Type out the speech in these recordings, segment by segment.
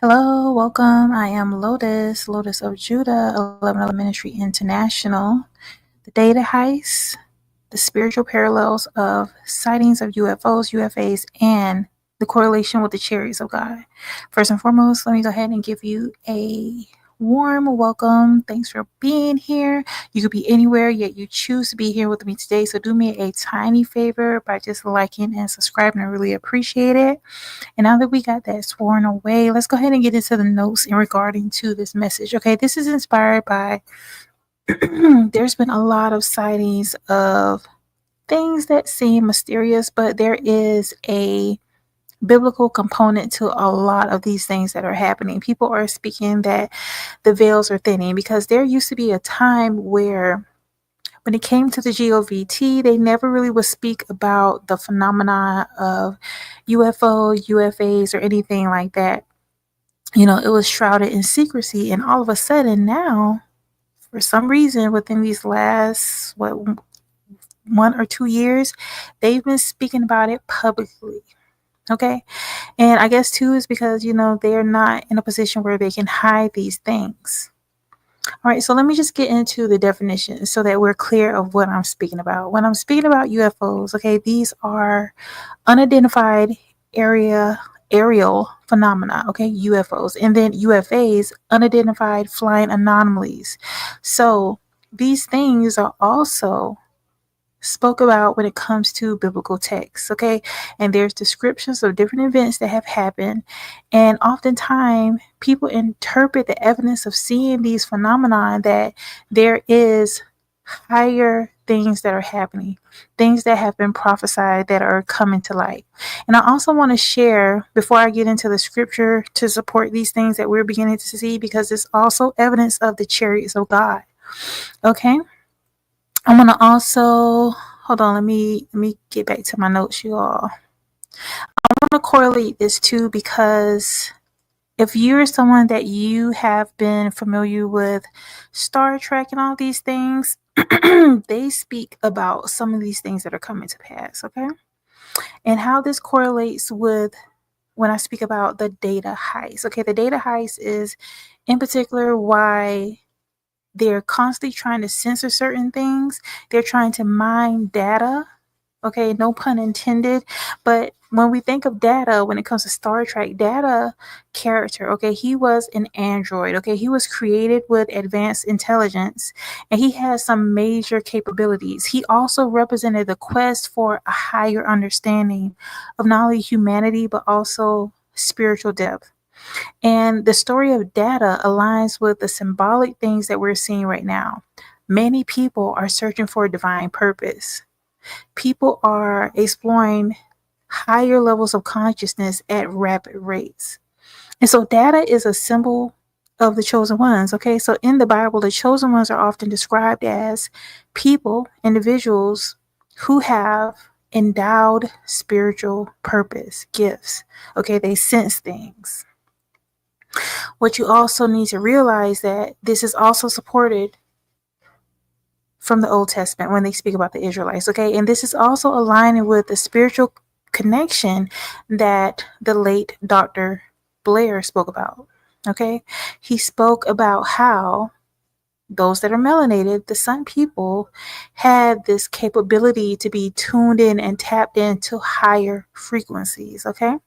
Hello, welcome. I am Lotus, Lotusofjudah, 11 Ministry International. The data heist, the spiritual parallels of sightings of UFOs, UFAs, and the correlation with the chariots of God. First and foremost, let me go ahead and give you a warm welcome. Thanks for being here. You could be anywhere, yet you choose to be here with me today. So do me a tiny favor by just liking and subscribing. I really appreciate it. And now that we got that sworn away, let's go ahead and get into the notes in regarding to this message. Okay, this is inspired by there's been a lot of sightings of things that seem mysterious, but there is a biblical component to a lot of these things that are happening. People are speaking that the veils are thinning because there used to be a time where when it came to the GOVT, they never really would speak about the phenomena of UFO, UFAs, or anything like that. You know, it was shrouded in secrecy. And all of a sudden now, for some reason, within these last, 1 or 2 years, they've been speaking about it publicly. Okay. And I guess too is because, they're not in a position where they can hide these things. All right, so let me just get into the definition so that we're clear of what I'm speaking about. When I'm speaking about UFOs, okay, these are unidentified aerial phenomena, okay, UFOs, and then UFAs, unidentified flying anomalies. So these things are also spoke about when it comes to biblical texts, okay? And there's descriptions of different events that have happened, and oftentimes people interpret the evidence of seeing these phenomena that there is higher things that are happening, things that have been prophesied that are coming to light. And I also want to share, before I get into the scripture to support these things that we're beginning to see, because it's also evidence of the chariots of God, okay? I'm gonna also hold on. Let me get back to my notes, you all. I want to correlate this too because if you're someone that you have been familiar with Star Trek and all these things, they speak about some of these things that are coming to pass. Okay, and how this correlates with when I speak about the data heist. Okay, the data heist is in particular why they're constantly trying to censor certain things. They're trying to mine data. Okay, no pun intended. But when we think of data, when it comes to Star Trek, data character, okay, he was an android. Okay, he was created with advanced intelligence and he has some major capabilities. He also represented the quest for a higher understanding of not only humanity, but also spiritual depth. And the story of data aligns with the symbolic things that we're seeing right now. Many people are searching for a divine purpose. People are exploring higher levels of consciousness at rapid rates. And so data is a symbol of the chosen ones. Okay, so in the Bible, the chosen ones are often described as people, individuals who have endowed spiritual purpose, gifts. Okay, they sense things. What you also need to realize that this is also supported from the Old Testament when they speak about the Israelites, okay? And this is also aligning with the spiritual connection that the late Dr. Blair spoke about, okay? He spoke about how those that are melanated, the sun people, had this capability to be tuned in and tapped into higher frequencies, okay?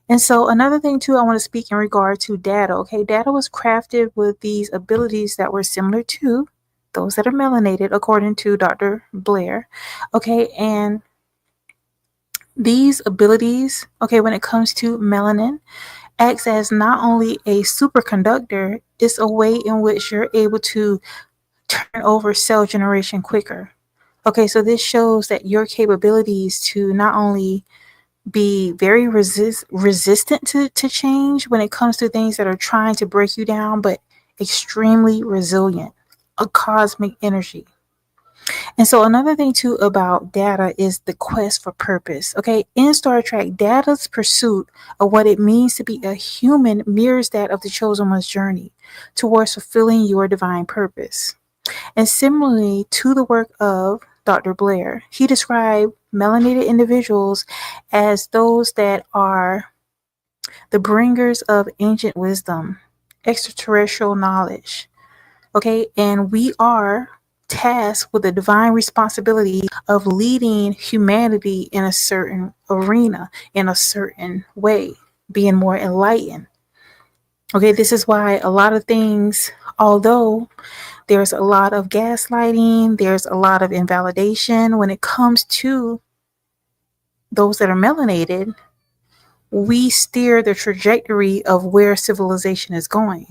And so another thing too, I want to speak in regard to data. Okay, data was crafted with these abilities that were similar to those that are melanated, according to Dr. Blair. Okay, and these abilities, okay, when it comes to melanin, acts as not only a superconductor, it's a way in which you're able to turn over cell generation quicker. Okay, so this shows that your capabilities to not only be very resistant to change when it comes to things that are trying to break you down, but extremely resilient, a cosmic energy. And so another thing too about data is the quest for purpose. Okay, in Star Trek, data's pursuit of what it means to be a human mirrors that of the chosen one's journey towards fulfilling your divine purpose. And similarly to the work of Dr. Blair, he described melanated individuals as those that are the bringers of ancient wisdom, extraterrestrial knowledge. Okay, and we are tasked with the divine responsibility of leading humanity in a certain arena, in a certain way, being more enlightened. Okay, this is why a lot of things, although there's a lot of gaslighting, there's a lot of invalidation when it comes to those that are melanated, we steer the trajectory of where civilization is going.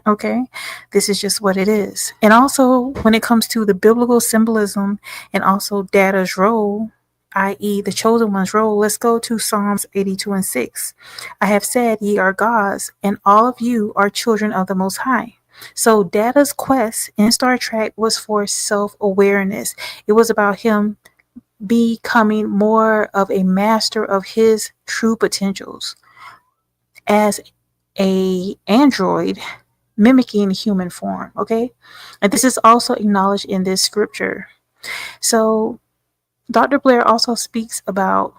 Okay, this is just what it is. And also, when it comes to the biblical symbolism and also data's role, i.e., the chosen one's role, let's go to Psalms 82:6. I have said, ye are gods, and all of you are children of the Most High. So, Data's quest in Star Trek was for self awareness, it was about him becoming more of a master of his true potentials as a android mimicking human form. Okay, and this is also acknowledged in this scripture. So Dr. Blair also speaks about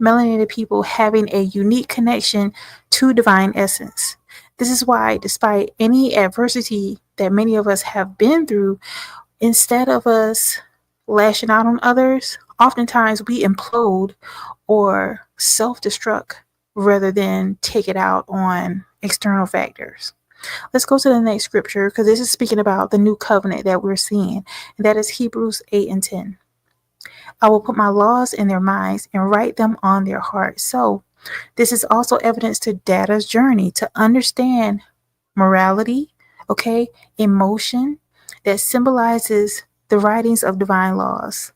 melanated people having a unique connection to divine essence. This is why, despite any adversity that many of us have been through, instead of us lashing out on others, oftentimes we implode or self-destruct rather than take it out on external factors. Let's go to the next scripture, because this is speaking about the new covenant that we're seeing, and that is Hebrews 8:10. I will put my laws in their minds and write them on their hearts. So this is also evidence to Data's journey to understand morality, okay, emotion that symbolizes the writings of divine laws.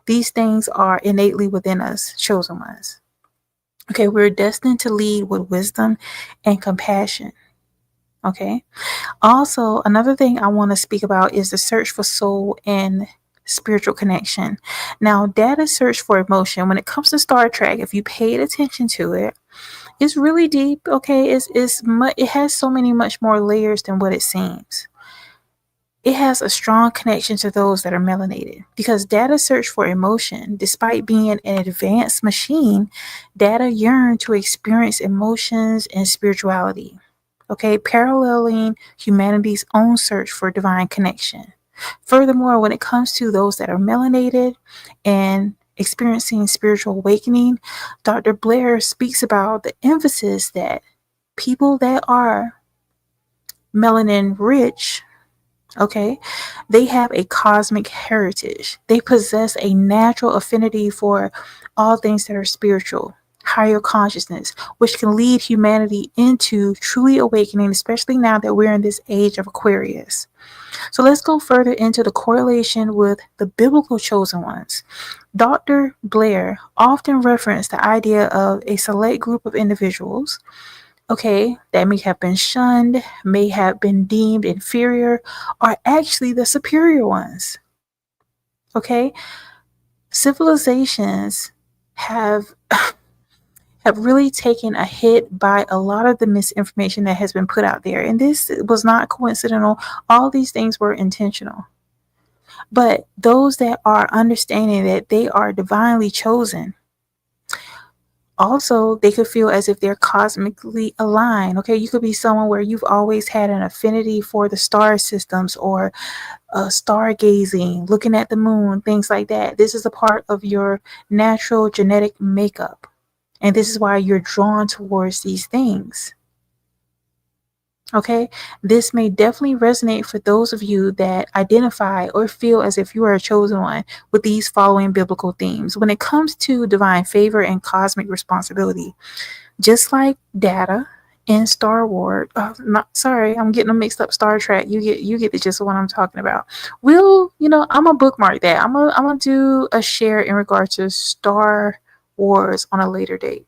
These things are innately within us, chosen ones. Okay, we're destined to lead with wisdom and compassion. Okay. Also, another thing I want to speak about is the search for soul and spiritual connection. Now, Data's search for emotion, when it comes to Star Trek, if you paid attention to it, it's really deep. Okay, it has so many much more layers than what it seems. It has a strong connection to those that are melanated, because Data search for emotion. Despite being an advanced machine, Data yearned to experience emotions and spirituality. Okay, paralleling humanity's own search for divine connection. Furthermore, when it comes to those that are melanated and experiencing spiritual awakening, Dr. Blair speaks about the emphasis that people that are melanin rich, okay, they have a cosmic heritage. They possess a natural affinity for all things that are spiritual, higher consciousness, which can lead humanity into truly awakening, especially now that we're in this age of Aquarius. So let's go further into the correlation with the biblical chosen ones. Dr. Blair often referenced the idea of a select group of individuals, okay, that may have been shunned, may have been deemed inferior, are actually the superior ones. Okay, civilizations have really taken a hit by a lot of the misinformation that has been put out there. And this was not coincidental. All these things were intentional. But those that are understanding that they are divinely chosen, also they could feel as if they're cosmically aligned. Okay, you could be someone where you've always had an affinity for the star systems or stargazing, looking at the moon, things like that. This is a part of your natural genetic makeup. And this is why you're drawn towards these things. Okay, this may definitely resonate for those of you that identify or feel as if you are a chosen one with these following biblical themes. When it comes to divine favor and cosmic responsibility, just like Data in Star Wars, I'm getting them mixed up. Star Trek, you get the gist of what I'm talking about. I'm gonna bookmark that. I'm gonna do a share in regard to Star Wars on a later date.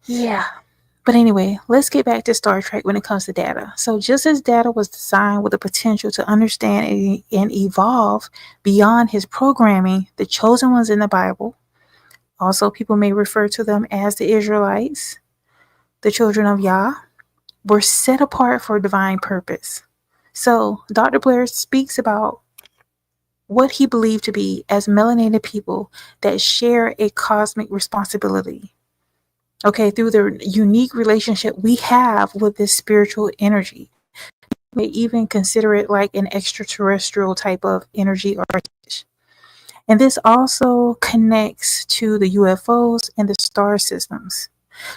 Yeah. But anyway, let's get back to Star Trek when it comes to Data. So just as Data was designed with the potential to understand and evolve beyond his programming, the chosen ones in the Bible, also people may refer to them as the Israelites, the children of Yah, were set apart for divine purpose. So Dr. Blair speaks about what he believed to be as melanated people that share a cosmic responsibility. Okay, through the unique relationship we have with this spiritual energy. You may even consider it like an extraterrestrial type of energy or touch. And this also connects to the UFOs and the star systems.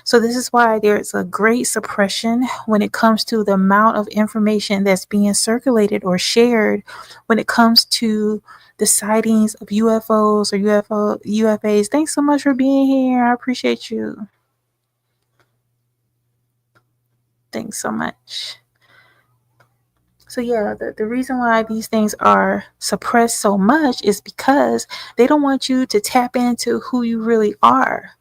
So this is why there's a great suppression when it comes to the amount of information that's being circulated or shared when it comes to the sightings of UFOs or UFAs. Thanks so much for being here. I appreciate you. Thanks so much. So yeah, the reason why these things are suppressed so much is because they don't want you to tap into who you really are.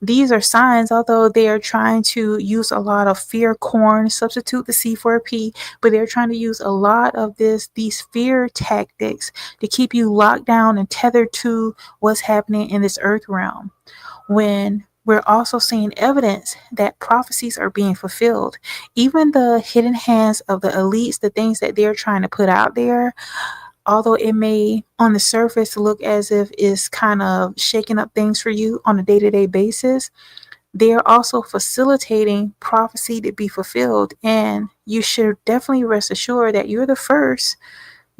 These are signs, although they are trying to use a lot of fear corn, substitute the C for a P, but they're trying to use a lot of these fear tactics to keep you locked down and tethered to what's happening in this earth realm. When we're also seeing evidence that prophecies are being fulfilled. Even the hidden hands of the elites, the things that they're trying to put out there, although it may on the surface look as if it's kind of shaking up things for you on a day-to-day basis, they're also facilitating prophecy to be fulfilled. And you should definitely rest assured that you're the first.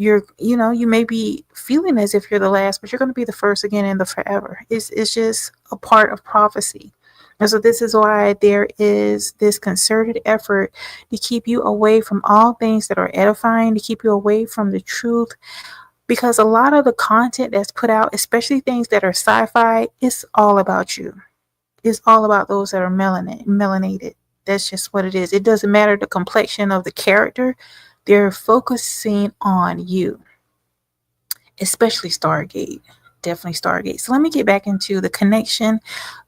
You may be feeling as if you're the last, but you're going to be the first again in the forever. It's just a part of prophecy. And so this is why there is this concerted effort to keep you away from all things that are edifying, to keep you away from the truth, because a lot of the content that's put out, especially things that are sci-fi, it's all about you. It's all about those that are melanated. That's just what it is. It doesn't matter the complexion of the character. They're focusing on you, especially Stargate. Definitely Stargate. So let me get back into the connection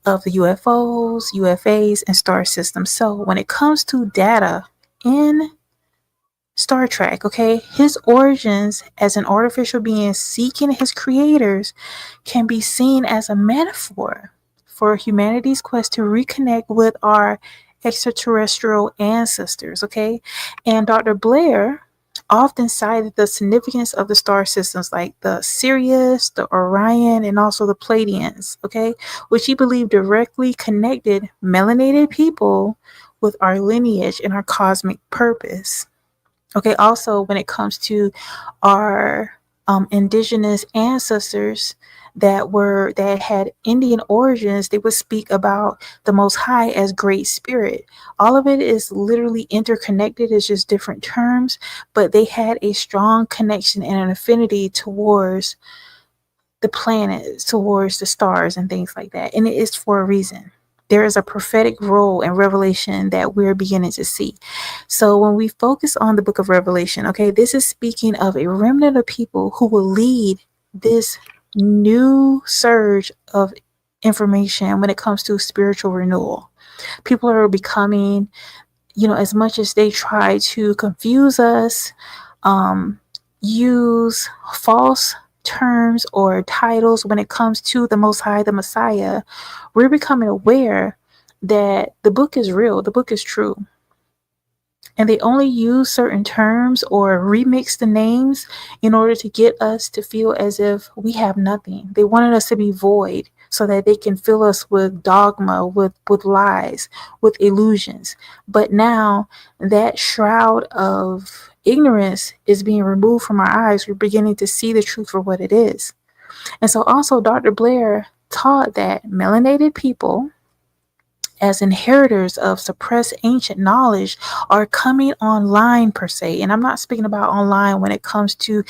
of the UFOs, UFAs, and star systems. So when it comes to data in Star Trek, okay, his origins as an artificial being seeking his creators can be seen as a metaphor for humanity's quest to reconnect with our extraterrestrial ancestors, okay? And Dr. Blair often cited the significance of the star systems like the Sirius, the Orion, and also the Pleiadians, okay, which he believed directly connected melanated people with our lineage and our cosmic purpose. Okay, also when it comes to our indigenous ancestors that had Indian origins, they would speak about the Most High as Great Spirit. All of it is literally interconnected. It's just different terms, but they had a strong connection and an affinity towards the planets, towards the stars and things like that. And it is for a reason. There is a prophetic role in Revelation that we're beginning to see. So when we focus on the book of Revelation, okay, this is speaking of a remnant of people who will lead this new surge of information when it comes to spiritual renewal. People are becoming, as much as they try to confuse us, use false terms or titles when it comes to the Most High, the Messiah, we're becoming aware that the book is real, the book is true. And they only use certain terms or remix the names in order to get us to feel as if we have nothing. They wanted us to be void so that they can fill us with dogma, with lies, with illusions. But now that shroud of ignorance is being removed from our eyes. We're beginning to see the truth for what it is. And so also Dr. Blair taught that melanated people, as inheritors of suppressed ancient knowledge, are coming online per se. And I'm not speaking about online when it comes to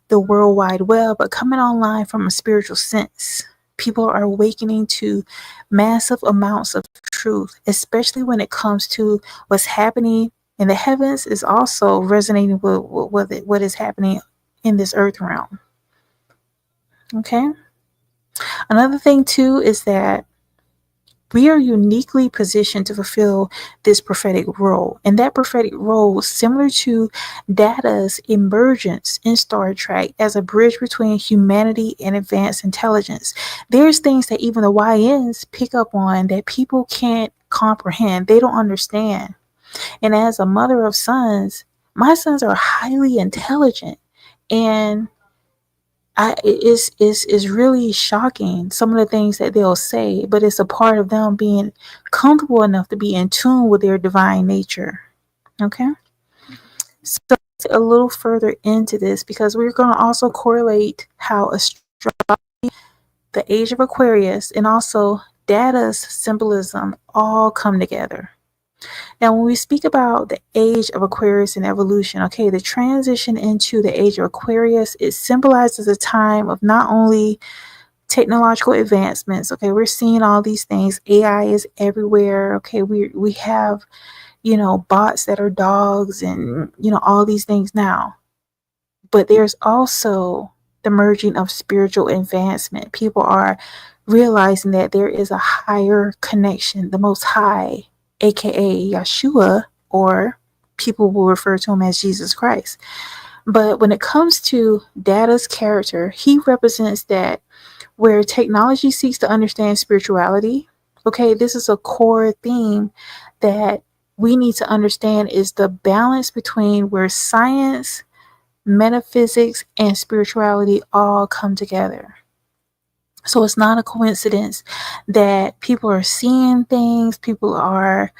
the World Wide Web, but coming online from a spiritual sense. People are awakening to massive amounts of truth, especially when it comes to what's happening in the heavens is also resonating with what is happening in this earth realm. Okay. Another thing too is that we are uniquely positioned to fulfill this prophetic role. And that prophetic role, similar to Data's emergence in Star Trek as a bridge between humanity and advanced intelligence. There's things that even the YNs pick up on that people can't comprehend. They don't understand. And as a mother of sons, my sons are highly intelligent. And It's really shocking, some of the things that they'll say, but it's a part of them being comfortable enough to be in tune with their divine nature. Okay, so a little further into this, because we're going to also correlate how the age of Aquarius and also data's symbolism all come together. Now, when we speak about the age of Aquarius and evolution, okay, the transition into the age of Aquarius, it symbolizes a time of not only technological advancements. Okay, we're seeing all these things. AI is everywhere. Okay, we have, bots that are dogs and, all these things now. But there's also the merging of spiritual advancement. People are realizing that there is a higher connection, the Most High, aka Yeshua, or people will refer to him as Jesus Christ. But when it comes to Data's character, he represents that where technology seeks to understand spirituality. Okay, this is a core theme that we need to understand, is the balance between where science, metaphysics, and spirituality all come together. So it's not a coincidence that people are seeing things, people are,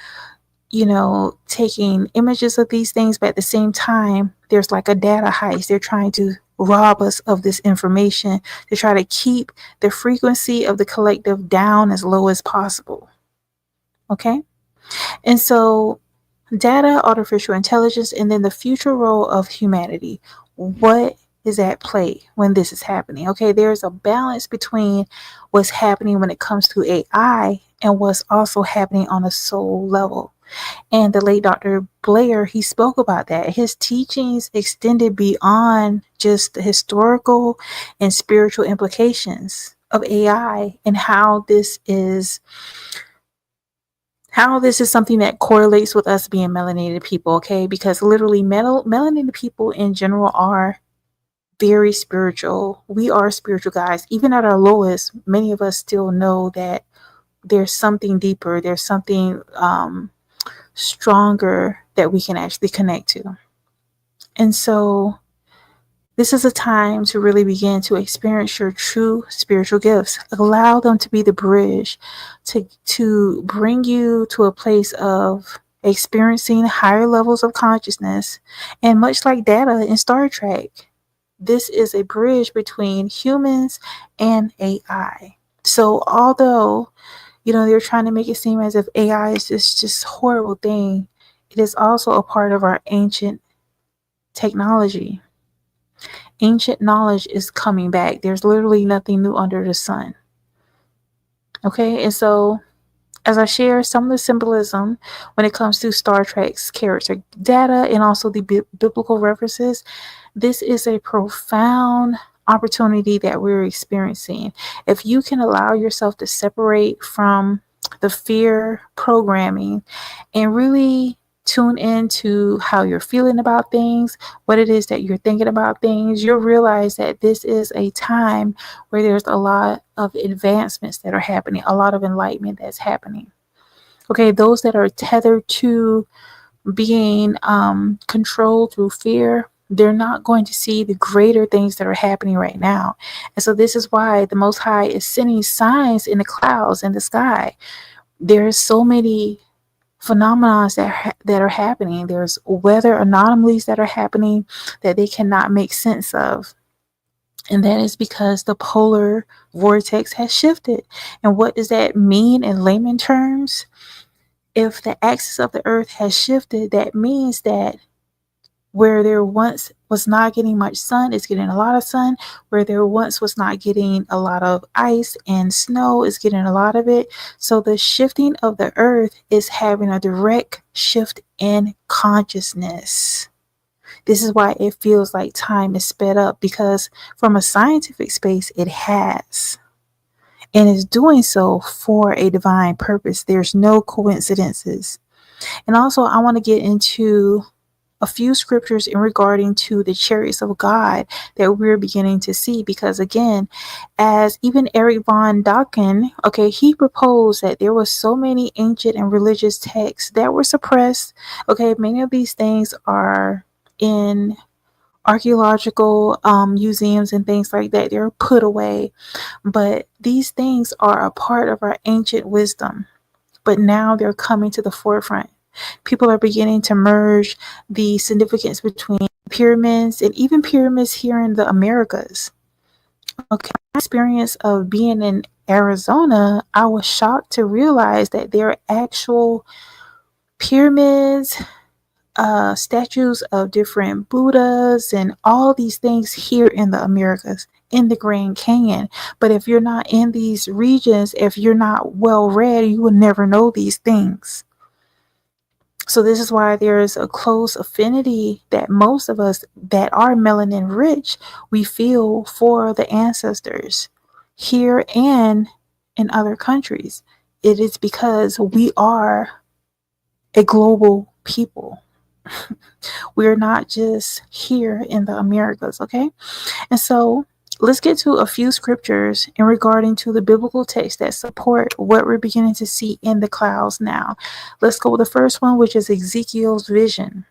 taking images of these things, but at the same time, there's like a data heist. They're trying to rob us of this information to try to keep the frequency of the collective down as low as possible. Okay? And so data, artificial intelligence, and then the future role of humanity. What is at play when this is happening? Okay, there's a balance between what's happening when it comes to AI and what's also happening on a soul level. And the late Dr. Blair, he spoke about that. His teachings extended beyond just the historical and spiritual implications of AI and how this is something that correlates with us being melanated people, okay? Because literally melanated people in general are very spiritual. We are spiritual guys. Even at our lowest, many of us still know that there's something deeper, there's something stronger that we can actually connect to. And so this is a time to really begin to experience your true spiritual gifts. Allow them to be the bridge to bring you to a place of experiencing higher levels of consciousness. And much like Data in Star Trek, this is a bridge between humans and AI. So although, they're trying to make it seem as if AI is just horrible thing, it is also a part of our ancient technology. Ancient knowledge is coming back. There's literally nothing new under the sun. Okay, and so as I share some of the symbolism when it comes to Star Trek's character Data and also the biblical references, this is a profound opportunity that we're experiencing. If you can allow yourself to separate from the fear programming and really tune into how you're feeling about things, what it is that you're thinking about things, you'll realize that this is a time where there's a lot of advancements that are happening, a lot of enlightenment that's happening. Okay, those that are tethered to being controlled through fear, they're not going to see the greater things that are happening right now. And so this is why the Most High is sending signs in the clouds, in the sky. There's so many phenomena that are happening. There's weather anomalies that are happening that they cannot make sense of. And that is because the polar vortex has shifted. And what does that mean in layman terms? If the axis of the earth has shifted, that means that where there once was not getting much sun, it's getting a lot of sun. Where there once was not getting a lot of ice and snow, is getting a lot of it. So the shifting of the earth is having a direct shift in consciousness. This is why it feels like time is sped up, because from a scientific space, it has. And is doing so for a divine purpose. There's no coincidences. And also, I want to get into a few scriptures in regarding to the chariots of God that we're beginning to see, because again, as even Eric von Dawkins, okay, he proposed that there were so many ancient and religious texts that were suppressed. Okay, many of these things are in archaeological museums and things like that. They're put away. But these things are a part of our ancient wisdom. But now they're coming to the forefront. People are beginning to merge the significance between pyramids and even pyramids here in the Americas. Okay, my experience of being in Arizona, I was shocked to realize that there are actual pyramids, statues of different Buddhas, and all these things here in the Americas, in the Grand Canyon. But if you're not in these regions, if you're not well read, you will never know these things. So this is why there is a close affinity that most of us that are melanin rich, we feel for the ancestors here and in other countries. It is because we are a global people. We're not just here in the Americas, okay? And so let's get to a few scriptures in regarding to the biblical text that support what we're beginning to see in the clouds now. Let's go with the first one, which is Ezekiel's vision.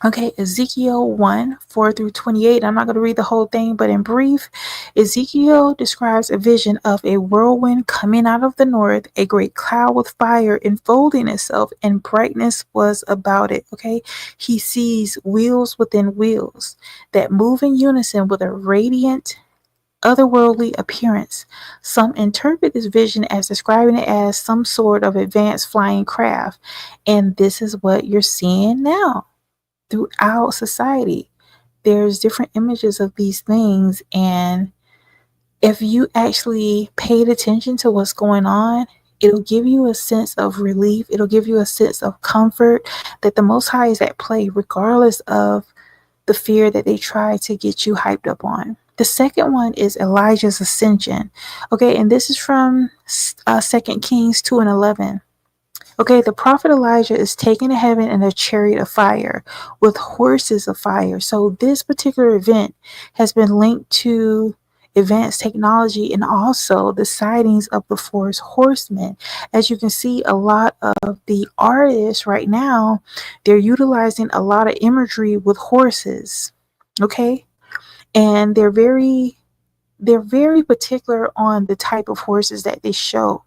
Okay, Ezekiel 1, 4 through 28. I'm not going to read the whole thing, but in brief, Ezekiel describes a vision of a whirlwind coming out of the north, a great cloud with fire enfolding itself, and brightness was about it. Okay, he sees wheels within wheels that move in unison with a radiant, otherworldly appearance. Some interpret this vision as describing it as some sort of advanced flying craft, and this is what you're seeing now. Throughout society, there's different images of these things, and if you actually paid attention to what's going on, it'll give you a sense of relief. It'll give you a sense of comfort that the Most High is at play, regardless of the fear that they try to get you hyped up on. The second one is Elijah's ascension. Okay, and this is from 2 Kings 2 and 11. Okay, the prophet Elijah is taken to heaven in a chariot of fire with horses of fire. So this particular event has been linked to advanced technology and also the sightings of the four horsemen. As you can see, a lot of the artists right now, they're utilizing a lot of imagery with horses. Okay, and they're very particular on the type of horses that they show.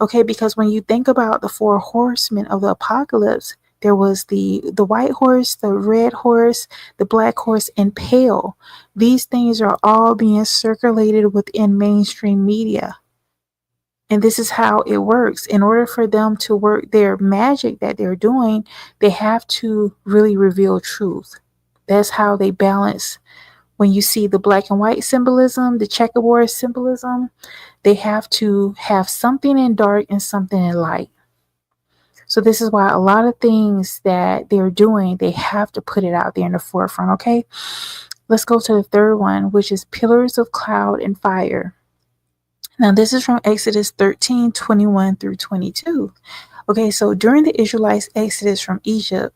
Okay, because when you think about the four horsemen of the apocalypse, there was the white horse, the red horse, the black horse, and pale. These things are all being circulated within mainstream media. And this is how it works. In order for them to work their magic that they're doing, they have to really reveal truth. That's how they balance. When you see the black and white symbolism, the checkerboard symbolism, they have to have something in dark and something in light. So this is why a lot of things that they're doing, they have to put it out there in the forefront, okay? Let's go to the third one, which is pillars of cloud and fire. Now, this is from Exodus 13, 21 through 22. Okay, so during the Israelites' exodus from Egypt,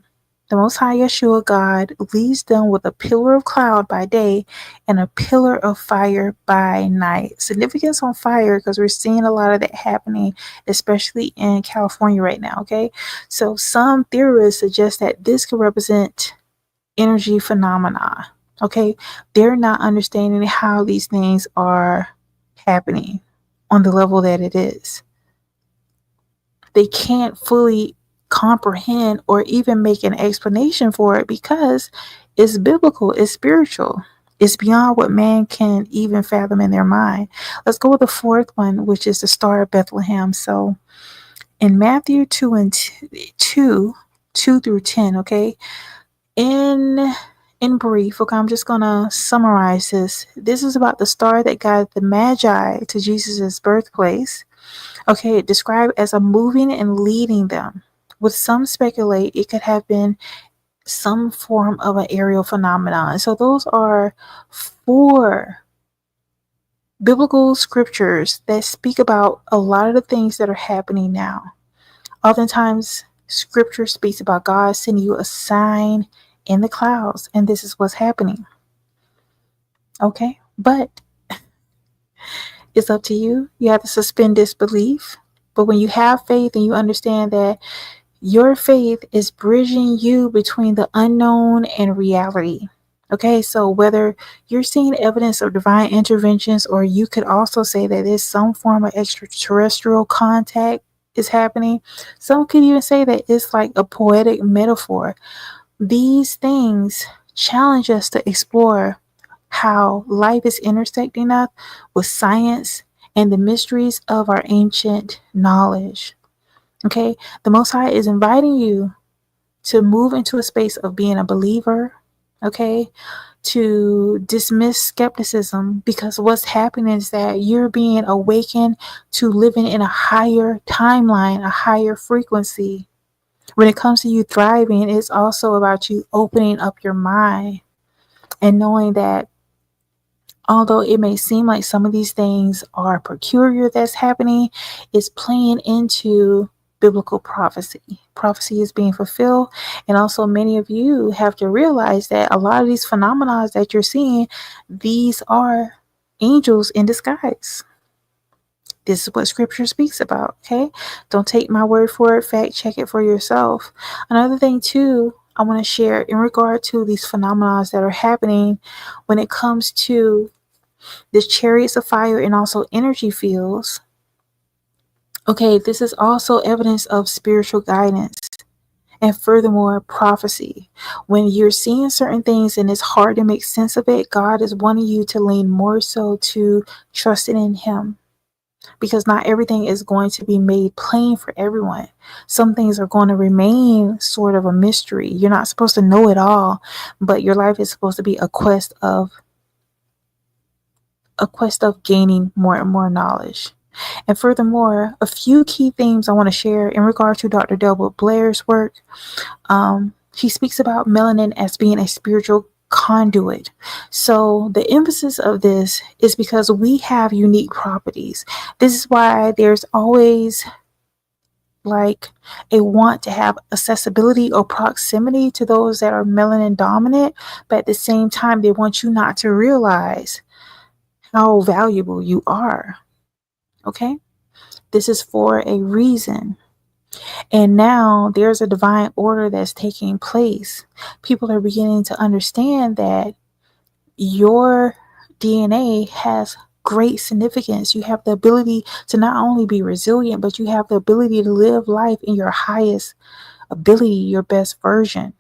the Most High Yeshua God leads them with a pillar of cloud by day and a pillar of fire by night. Significance on fire, because we're seeing a lot of that happening, especially in California right now, okay? So some theorists suggest that this could represent energy phenomena, okay? They're not understanding how these things are happening on the level that it is. They can't fully comprehend or even make an explanation for it because it's biblical, it's spiritual, it's beyond what man can even fathom in their mind. Let's go with the fourth one, which is the Star of Bethlehem. So in Matthew 2 and 2 through 10, okay, in brief, okay, I'm just gonna summarize this. This is about the star that guided the Magi to Jesus's birthplace. Okay, described as a moving and leading them. With some speculate it could have been some form of an aerial phenomenon. So those are 4 biblical scriptures that speak about a lot of the things that are happening now. Oftentimes, scripture speaks about God sending you a sign in the clouds, and this is what's happening. Okay, but it's up to you. You have to suspend disbelief. But when you have faith and you understand that your faith is bridging you between the unknown and reality. Okay, so whether you're seeing evidence of divine interventions, or you could also say that there's some form of extraterrestrial contact is happening. Some could even say that it's like a poetic metaphor. These things challenge us to explore how life is intersecting us with science and the mysteries of our ancient knowledge. Okay, the Most High is inviting you to move into a space of being a believer, okay, to dismiss skepticism, because what's happening is that you're being awakened to living in a higher timeline, a higher frequency. When it comes to you thriving, it's also about you opening up your mind and knowing that although it may seem like some of these things are peculiar that's happening, it's playing into biblical prophecy. Prophecy is being fulfilled. And also many of you have to realize that a lot of these phenomena that you're seeing, these are angels in disguise. This is what scripture speaks about, okay? Don't take my word for it. Fact check it for yourself. Another thing too, I want to share in regard to these phenomena that are happening when it comes to this chariots of fire and also energy fields. Okay, this is also evidence of spiritual guidance and furthermore prophecy. When you're seeing certain things and it's hard to make sense of it, God is wanting you to lean more so to trusting in Him, because not everything is going to be made plain for everyone. Some things are going to remain sort of a mystery. You're not supposed to know it all, but your life is supposed to be a quest of gaining more and more knowledge. And furthermore, a few key themes I want to share in regard to Dr. Delbert Blair's work. He speaks about melanin as being a spiritual conduit. So the emphasis of this is because we have unique properties. This is why there's always like a want to have accessibility or proximity to those that are melanin dominant, but at the same time, they want you not to realize how valuable you are. Okay? This is for a reason. And now there's a divine order that's taking place. People are beginning to understand that your DNA has great significance. You have the ability to not only be resilient, but you have the ability to live life in your highest ability, your best version.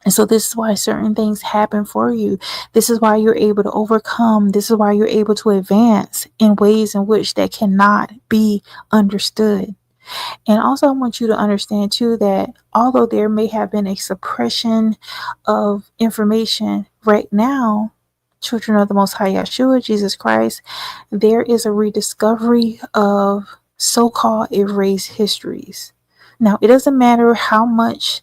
And so this is why certain things happen for you. This is why you're able to overcome. This is why you're able to advance in ways in which that cannot be understood. And also I want you to understand too that although there may have been a suppression of information right now, children of the Most High Yeshua, Jesus Christ, there is a rediscovery of so-called erased histories. Now, it doesn't matter how much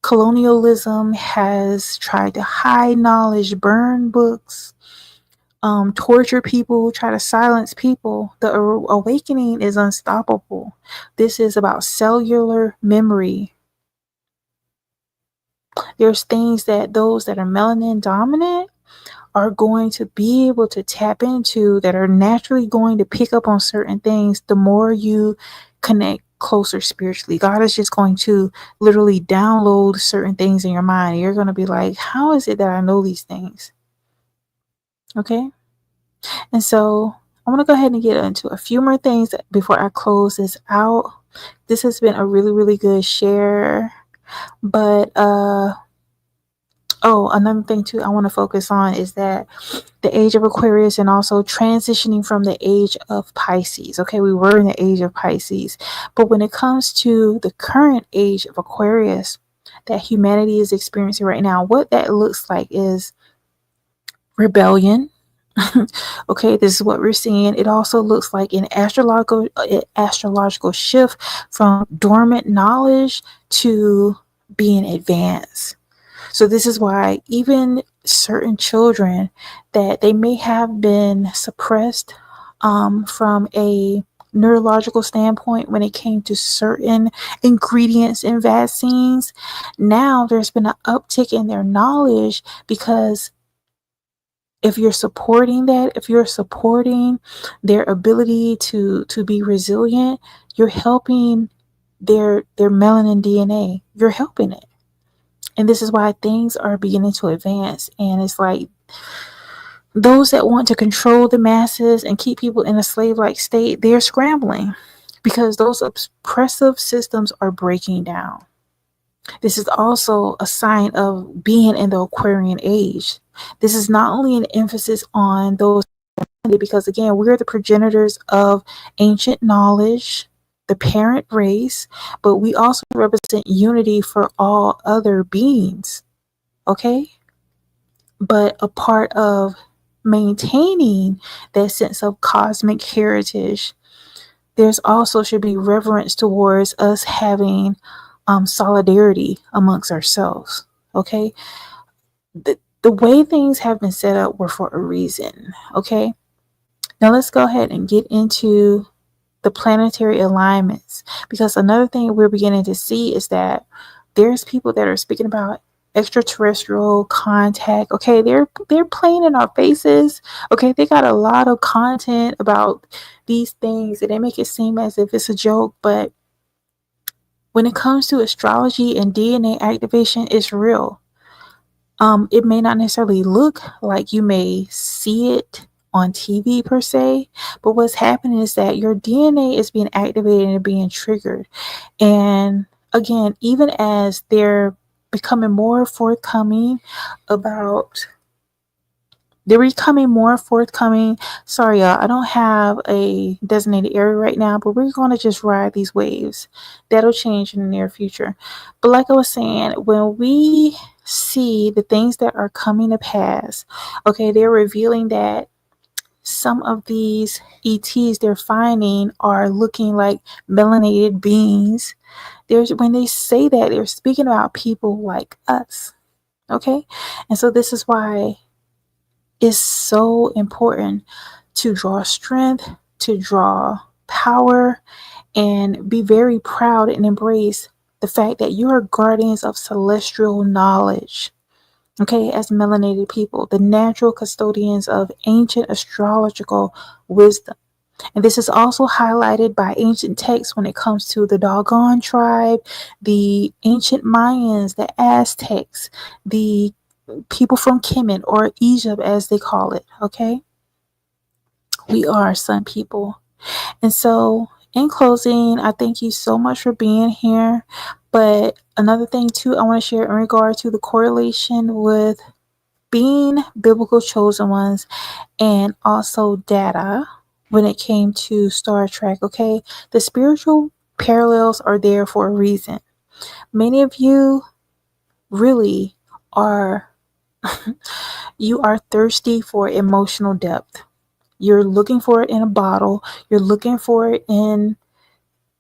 colonialism has tried to hide knowledge, burn books, torture people, try to silence people. The awakening is unstoppable. This is about cellular memory. There's things that those that are melanin dominant are going to be able to tap into, that are naturally going to pick up on certain things the more you connect closer spiritually. God is just going to literally download certain things in your mind. You're going to be like, how is it that I know these things? Okay. And so I want to go ahead and get into a few more things before I close this out. This has been a really, really good share. But another thing too I want to focus on is that the age of Aquarius and also transitioning from the age of Pisces. Okay, we were in the age of Pisces, but when it comes to the current age of Aquarius that humanity is experiencing right now, what that looks like is rebellion. Okay, this is what we're seeing. It also looks like an astrological shift from dormant knowledge to being advanced. So this is why even certain children that they may have been suppressed from a neurological standpoint when it came to certain ingredients in vaccines, now there's been an uptick in their knowledge, because if you're supporting that, if you're supporting their ability to be resilient, you're helping their melanin DNA. You're helping it. And this is why things are beginning to advance. And it's like those that want to control the masses and keep people in a slave-like state, they're scrambling because those oppressive systems are breaking down. This is also a sign of being in the Aquarian age. This is not only an emphasis on those, because again, we're the progenitors of ancient knowledge, the parent race, but we also represent unity for all other beings. Okay? But a part of maintaining that sense of cosmic heritage, there's also should be reverence towards us having solidarity amongst ourselves. Okay, the way things have been set up were for a reason. Okay, now let's go ahead and get into the planetary alignments, because another thing we're beginning to see is that there's people that are speaking about extraterrestrial contact. Okay, they're playing in our faces. Okay, they got a lot of content about these things and they make it seem as if it's a joke, but when it comes to astrology and DNA activation, it's real. It may not necessarily look like you may see it on TV per se, but what's happening is that your DNA is being activated and being triggered. And again, even as they're becoming more forthcoming about they're becoming more forthcoming. Sorry, y'all, I don't have a designated area right now, but we're going to just ride these waves. That'll change in the near future. But like I was saying, when we see the things that are coming to pass, okay, they're revealing that some of these ETs they're finding are looking like melanated beings. When they say that, they're speaking about people like us. Okay, and so this is why it's so important to draw strength, to draw power, and be very proud and embrace the fact that you are guardians of celestial knowledge. Okay, as melanated people, the natural custodians of ancient astrological wisdom. And this is also highlighted by ancient texts when it comes to the Dogon tribe, the ancient Mayans, the Aztecs, the people from Kemet or Egypt, as they call it. Okay, we are sun people. And so, in closing, I thank you so much for being here. But another thing, too, I want to share in regard to the correlation with being biblical chosen ones and also data when it came to Star Trek. Okay, the spiritual parallels are there for a reason. Many of you really are you are thirsty for emotional depth. You're looking for it in a bottle. You're looking for it in,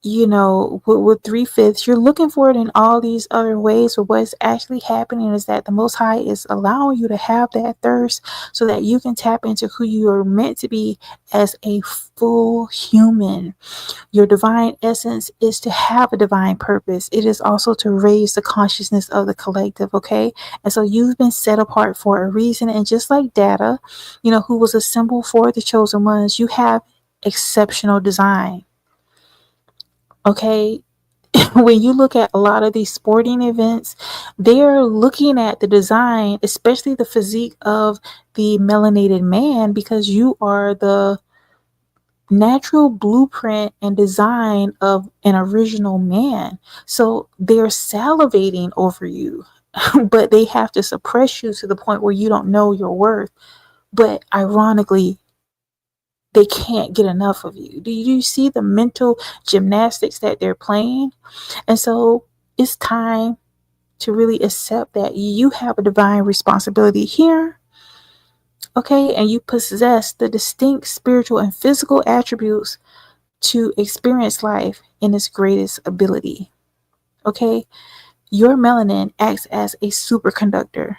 with 3/5. You're looking for it in all these other ways. But what's actually happening is that the Most High is allowing you to have that thirst so that you can tap into who you are meant to be as a full human. Your divine essence is to have a divine purpose. It is also to raise the consciousness of the collective, okay? And so you've been set apart for a reason. And just like Data, who was a symbol for the chosen ones, you have exceptional design, okay? When you look at a lot of these sporting events, they're looking at the design, especially the physique of the melanated man, because you are the natural blueprint and design of an original man. So they're salivating over you, but they have to suppress you to the point where you don't know your worth. But ironically, they can't get enough of you. Do you see the mental gymnastics that they're playing? And so it's time to really accept that you have a divine responsibility here. Okay, and you possess the distinct spiritual and physical attributes to experience life in its greatest ability. Okay, your melanin acts as a superconductor.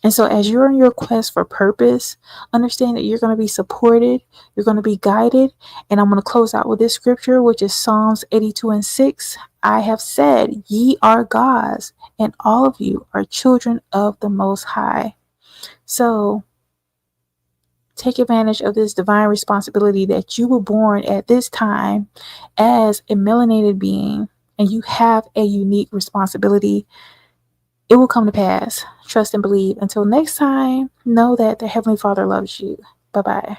And so as you're on your quest for purpose, understand that you're going to be supported, you're going to be guided. And I'm going to close out with this scripture, which is Psalms 82:6. I have said, ye are gods, and all of you are children of the Most High. So take advantage of this divine responsibility that you were born at this time as a melanated being, and you have a unique responsibility. it will come to pass. Trust and believe. Until next time, know that the Heavenly Father loves you. Bye bye.